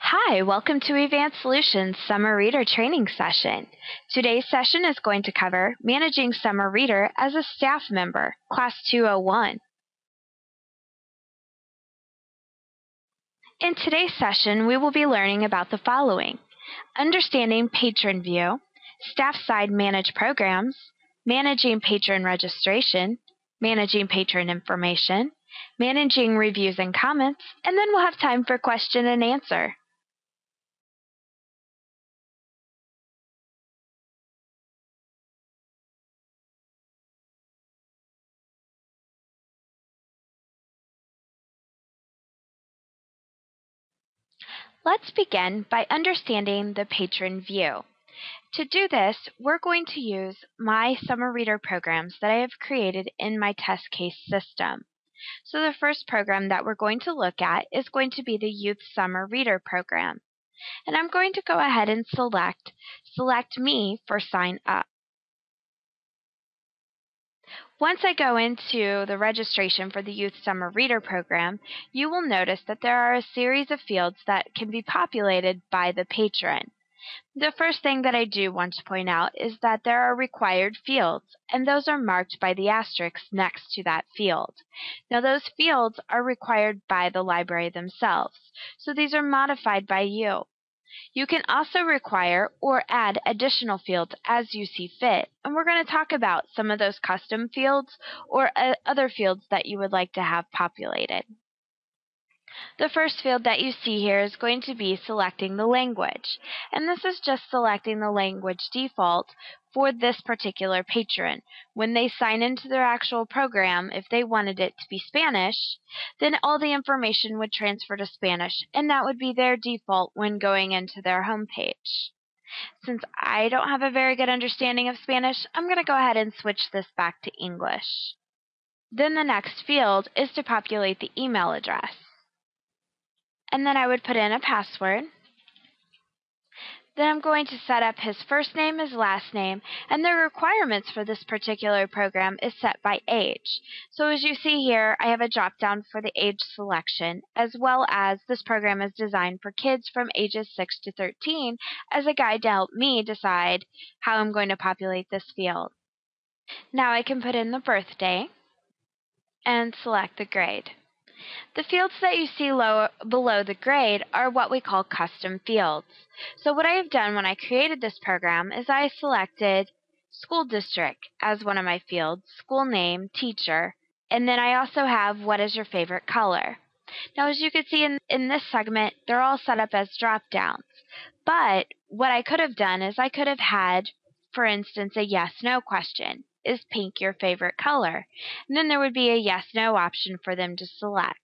Hi, welcome to Advanced Solutions Summer Reader Training Session. Today's session is going to cover Managing Summer Reader as a Staff Member, Class 201. In today's session, we will be learning about the following: understanding Patron View, staff-side managed programs, managing patron registration, managing patron information, managing reviews and comments, and then we'll have time for question and answer. Let's begin by understanding the Patron View. To do this, we're going to use my Summer Reader programs that I have created in my test case system. So the first program that we're going to look at is going to be the Youth Summer Reader program. And I'm going to go ahead and select me for sign up. Once I go into the registration for the Youth Summer Reader program, you will notice that there are a series of fields that can be populated by the patron. The first thing that I do want to point out is that there are required fields, and those are marked by the asterisk next to that field. Now, those fields are required by the library themselves, so these are modified by you. You can also require or add additional fields as you see fit, and we're going to talk about some of those custom fields or other fields that you would like to have populated. The first field that you see here is going to be selecting the language, and this is just selecting the language default for this particular patron. When they sign into their actual program, if they wanted it to be Spanish, then all the information would transfer to Spanish, and that would be their default when going into their home page. Since I don't have a very good understanding of Spanish, I'm going to go ahead and switch this back to English. Then the next field is to populate the email address. And then I would put in a password. Then I'm going to set up his first name, his last name, and the requirements for this particular program is set by age. So as you see here, I have a drop down for the age selection, as well as this program is designed for kids from ages 6 to 13 as a guide to help me decide how I'm going to populate this field. Now I can put in the birthday and select the grade. The fields that you see below the grade are what we call custom fields. So what I have done when I created this program is I selected school district as one of my fields, school name, teacher, and then I also have what is your favorite color. Now as you can see in this segment, they're all set up as drop-downs. But what I could have done is I could have had, for instance, a yes-no question. Is pink your favorite color? And then there would be a yes-no option for them to select.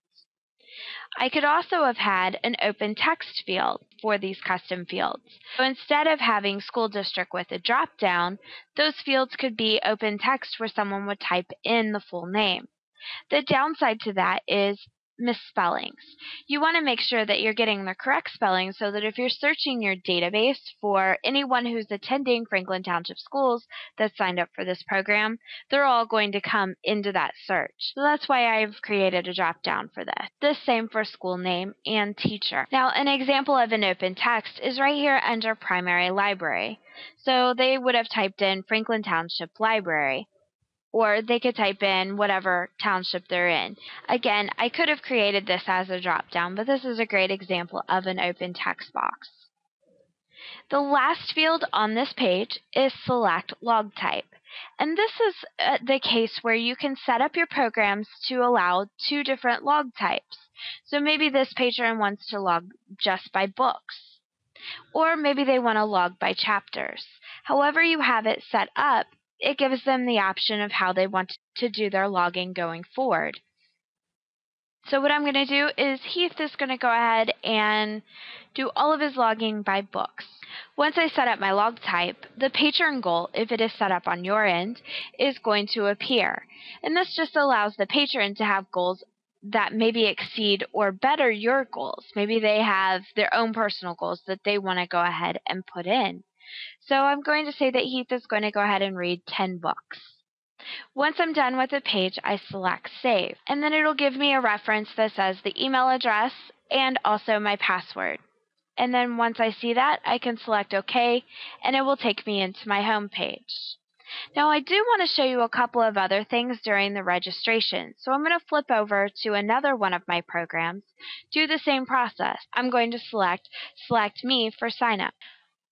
I could also have had an open text field for these custom fields. So instead of having school district with a drop-down, those fields could be open text where someone would type in the full name. The downside to that is misspellings. You want to make sure that you're getting the correct spelling so that if you're searching your database for anyone who's attending Franklin Township Schools that signed up for this program, they're all going to come into that search. So that's why I've created a drop-down for this. The same for school name and teacher. Now, an example of an open text is right here under primary library. So they would have typed in Franklin Township Library, or they could type in whatever township they're in. Again, I could have created this as a drop-down, but this is a great example of an open text box. The last field on this page is select log type. And this is the case where you can set up your programs to allow two different log types. So maybe this patron wants to log just by books, or maybe they want to log by chapters. However you have it set up, it gives them the option of how they want to do their logging going forward. So what I'm going to do is Heath is going to go ahead and do all of his logging by books. Once I set up my log type, the patron goal, if it is set up on your end, is going to appear. And this just allows the patron to have goals that maybe exceed or better your goals. Maybe they have their own personal goals that they want to go ahead and put in. So I'm going to say that Heath is going to go ahead and read 10 books. Once I'm done with the page, I select Save, and then it'll give me a reference that says the email address and also my password. And then once I see that, I can select OK, and it will take me into my home page. Now I do want to show you a couple of other things during the registration, so I'm going to flip over to another one of my programs, do the same process. I'm going to select me for sign up.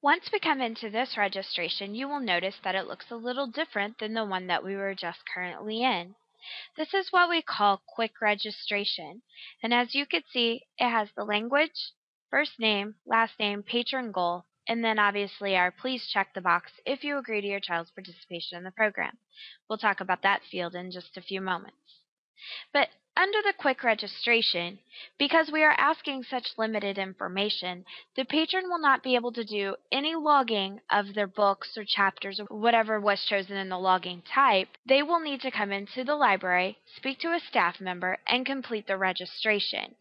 Once we come into this registration, you will notice that it looks a little different than the one that we were just currently in. This is what we call quick registration, and as you can see, it has the language, first name, last name, patron goal, and then obviously our please check the box if you agree to your child's participation in the program. We'll talk about that field in just a few moments. But under the quick registration, because we are asking such limited information, the patron will not be able to do any logging of their books or chapters or whatever was chosen in the logging type. They will need to come into the library, speak to a staff member, and complete the registration.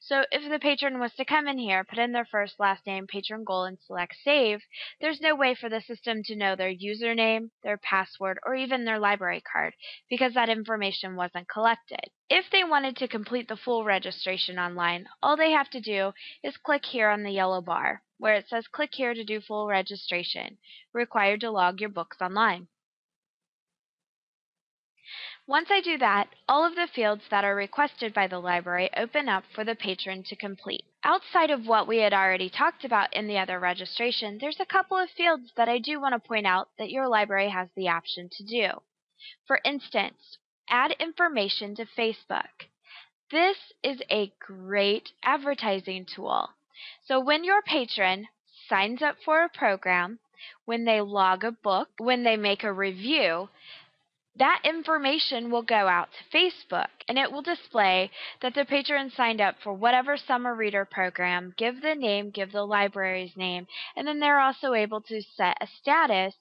So if the patron was to come in here, put in their first, last name, patron goal, and select save, there's no way for the system to know their username, their password, or even their library card, because that information wasn't collected. If they wanted to complete the full registration online, all they have to do is click here on the yellow bar, where it says click here to do full registration, required to log your books online. Once I do that, all of the fields that are requested by the library open up for the patron to complete. Outside of what we had already talked about in the other registration, there's a couple of fields that I do want to point out that your library has the option to do. For instance, add information to Facebook. This is a great advertising tool. So when your patron signs up for a program, when they log a book, when they make a review, that information will go out to Facebook, and it will display that the patron signed up for whatever summer reader program, give the name, give the library's name, and then they're also able to set a status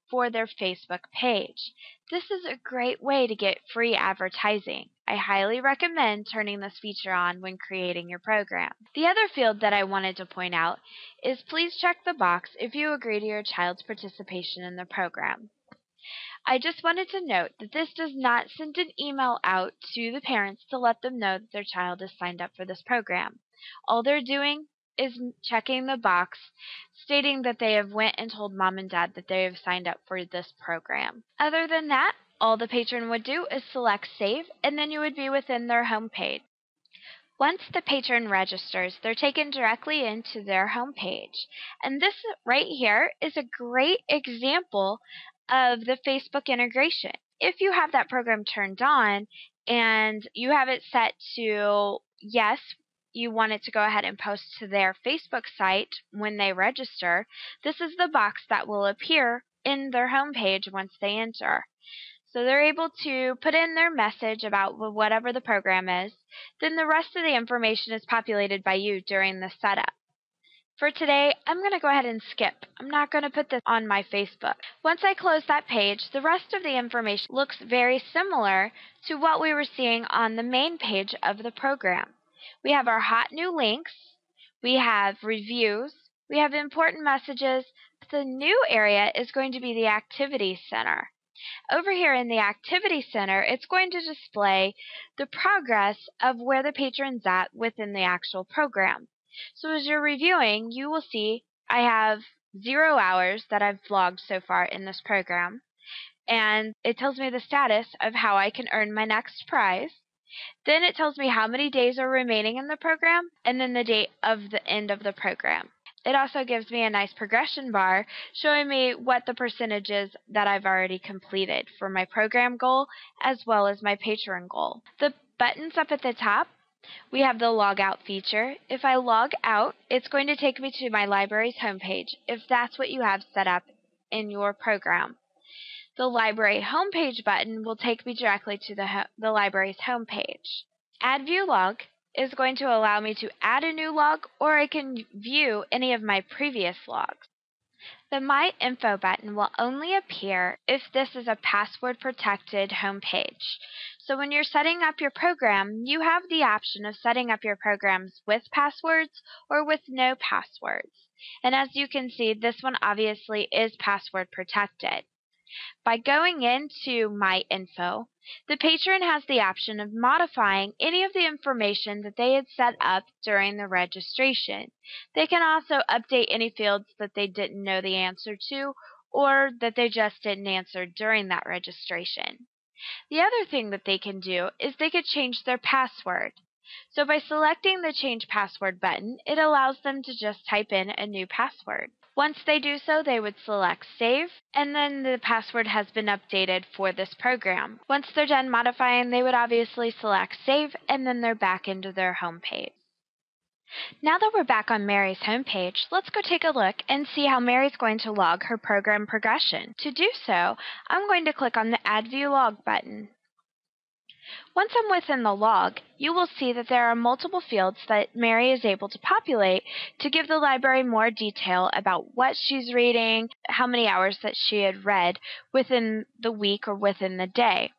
for their Facebook page. This is a great way to get free advertising. I highly recommend turning this feature on when creating your program. The other field that I wanted to point out is please check the box if you agree to your child's participation in the program. I just wanted to note that this does not send an email out to the parents to let them know that their child is signed up for this program. All they're doing is checking the box stating that they have went and told mom and dad that they have signed up for this program. Other than that, all the patron would do is select save, and then you would be within their home page. Once the patron registers, they're taken directly into their home page. And this right here is a great example of the Facebook integration. If you have that program turned on and you have it set to yes, you want it to go ahead and post to their Facebook site when they register, this is the box that will appear in their home page once they enter. So they're able to put in their message about whatever the program is. Then the rest of the information is populated by you during the setup. For today, I'm going to go ahead and skip. I'm not going to put this on my Facebook. Once I close that page, the rest of the information looks very similar to what we were seeing on the main page of the program. We have our hot new links, we have reviews, we have important messages, but the new area is going to be the Activity Center. Over here in the Activity Center, it's going to display the progress of where the patron's at within the actual program. So as you're reviewing, you will see I have 0 hours that I've logged so far in this program, and it tells me the status of how I can earn my next prize. Then it tells me how many days are remaining in the program, and then the date of the end of the program. It also gives me a nice progression bar showing me what the percentage is that I've already completed for my program goal as well as my patron goal. The buttons up at the top, we have the log out feature. If I log out, it's going to take me to my library's homepage if that's what you have set up in your program. The library homepage button will take me directly to the library's homepage. Add view log is going to allow me to add a new log, or I can view any of my previous logs. The My Info button will only appear if this is a password-protected home page. So when you're setting up your program, you have the option of setting up your programs with passwords or with no passwords. And as you can see, this one obviously is password-protected. By going into My Info, the patron has the option of modifying any of the information that they had set up during the registration. They can also update any fields that they didn't know the answer to or that they just didn't answer during that registration. The other thing that they can do is they could change their password. So by selecting the Change Password button, it allows them to just type in a new password. Once they do so, they would select Save, and then the password has been updated for this program. Once they're done modifying, they would obviously select Save, and then they're back into their home page. Now that we're back on Mary's homepage, let's go take a look and see how Mary's going to log her program progression. To do so, I'm going to click on the Add View Log button. Once I'm within the log, you will see that there are multiple fields that Mary is able to populate to give the library more detail about what she's reading, how many hours that she had read within the week or within the day.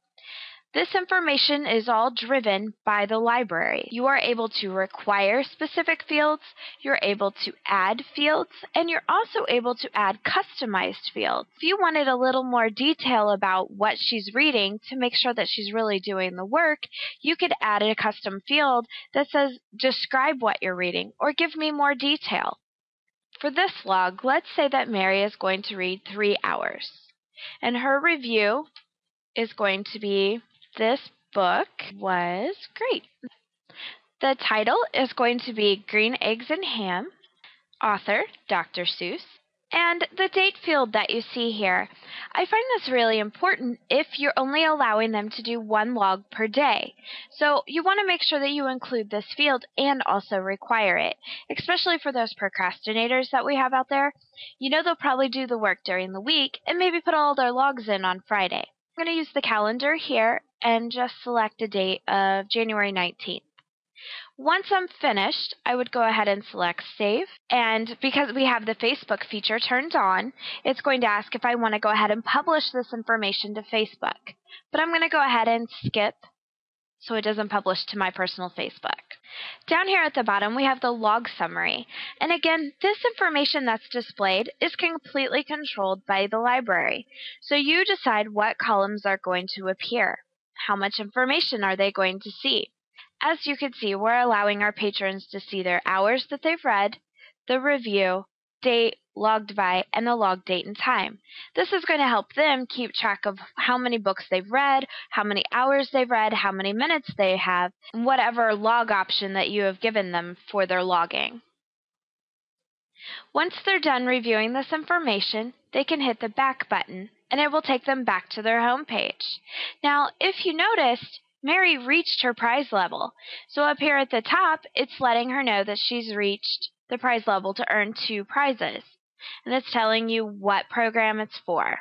This information is all driven by the library. You are able to require specific fields, you're able to add fields, and you're also able to add customized fields. If you wanted a little more detail about what she's reading to make sure that she's really doing the work, you could add a custom field that says, describe what you're reading, or give me more detail. For this log, let's say that Mary is going to read 3 hours, and her review is going to be, "This book was great." The title is going to be Green Eggs and Ham, author Dr. Seuss, and the date field that you see here. I find this really important if you're only allowing them to do 1 log per day. So you want to make sure that you include this field and also require it, especially for those procrastinators that we have out there. You know they'll probably do the work during the week and maybe put all their logs in on Friday. I'm going to use the calendar here and just select a date of January 19th. Once I'm finished, I would go ahead and select Save, and because we have the Facebook feature turned on, it's going to ask if I want to go ahead and publish this information to Facebook. But I'm going to go ahead and skip so it doesn't publish to my personal Facebook. Down here at the bottom, we have the log summary. And again, this information that's displayed is completely controlled by the library. So you decide what columns are going to appear. How much information are they going to see? As you can see, we're allowing our patrons to see their hours that they've read, the review, date, logged by, and the log date and time. This is going to help them keep track of how many books they've read, how many hours they've read, how many minutes they have, and whatever log option that you have given them for their logging. Once they're done reviewing this information, they can hit the back button, and it will take them back to their home page. Now, if you noticed, Mary reached her prize level. So up here at the top, it's letting her know that she's reached the prize level to earn 2 prizes. And it's telling you what program it's for.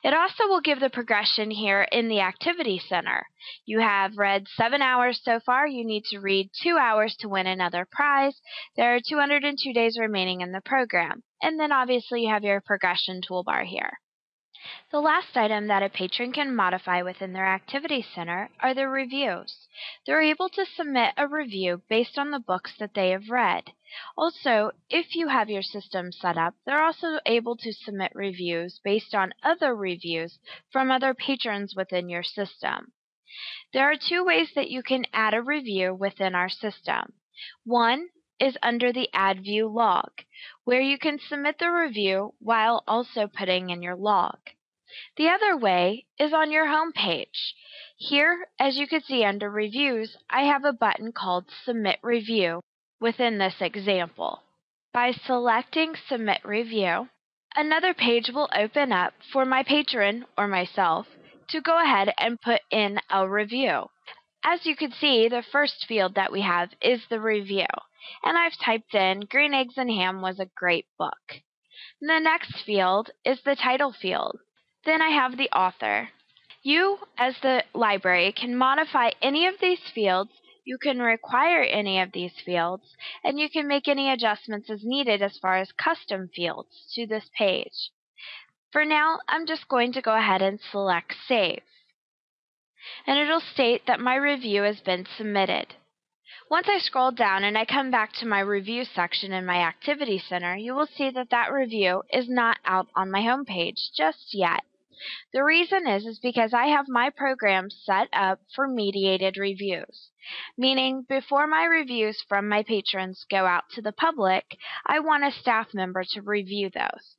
It also will give the progression here in the Activity Center. You have read 7 hours so far. You need to read 2 hours to win another prize. There are 202 days remaining in the program. And then obviously you have your progression toolbar here. The last item that a patron can modify within their Activity Center are the reviews. They're able to submit a review based on the books that they have read. Also, if you have your system set up, they're also able to submit reviews based on other reviews from other patrons within your system. There are 2 ways that you can add a review within our system. One is under the Add View Log, where you can submit the review while also putting in your log. The other way is on your home page. Here, as you can see under Reviews, I have a button called Submit Review within this example. By selecting Submit Review, another page will open up for my patron or myself to go ahead and put in a review. As you can see, the first field that we have is the review, and I've typed in Green Eggs and Ham was a great book. The next field is the title field. Then I have the author. You, as the library, can modify any of these fields, you can require any of these fields, and you can make any adjustments as needed as far as custom fields to this page. For now, I'm just going to go ahead and select Save. And it'll state that my review has been submitted. Once I scroll down and I come back to my review section in my Activity Center, you will see that that review is not out on my home page just yet. The reason is because I have my program set up for mediated reviews, meaning before my reviews from my patrons go out to the public, I want a staff member to review those,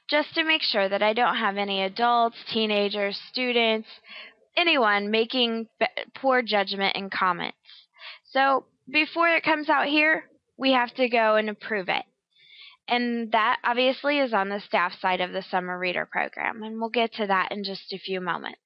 just to make sure that I don't have any adults, teenagers, students, anyone making poor judgment in comments. So before it comes out here, we have to go and approve it. And that obviously is on the staff side of the summer reader program, and we'll get to that in just a few moments.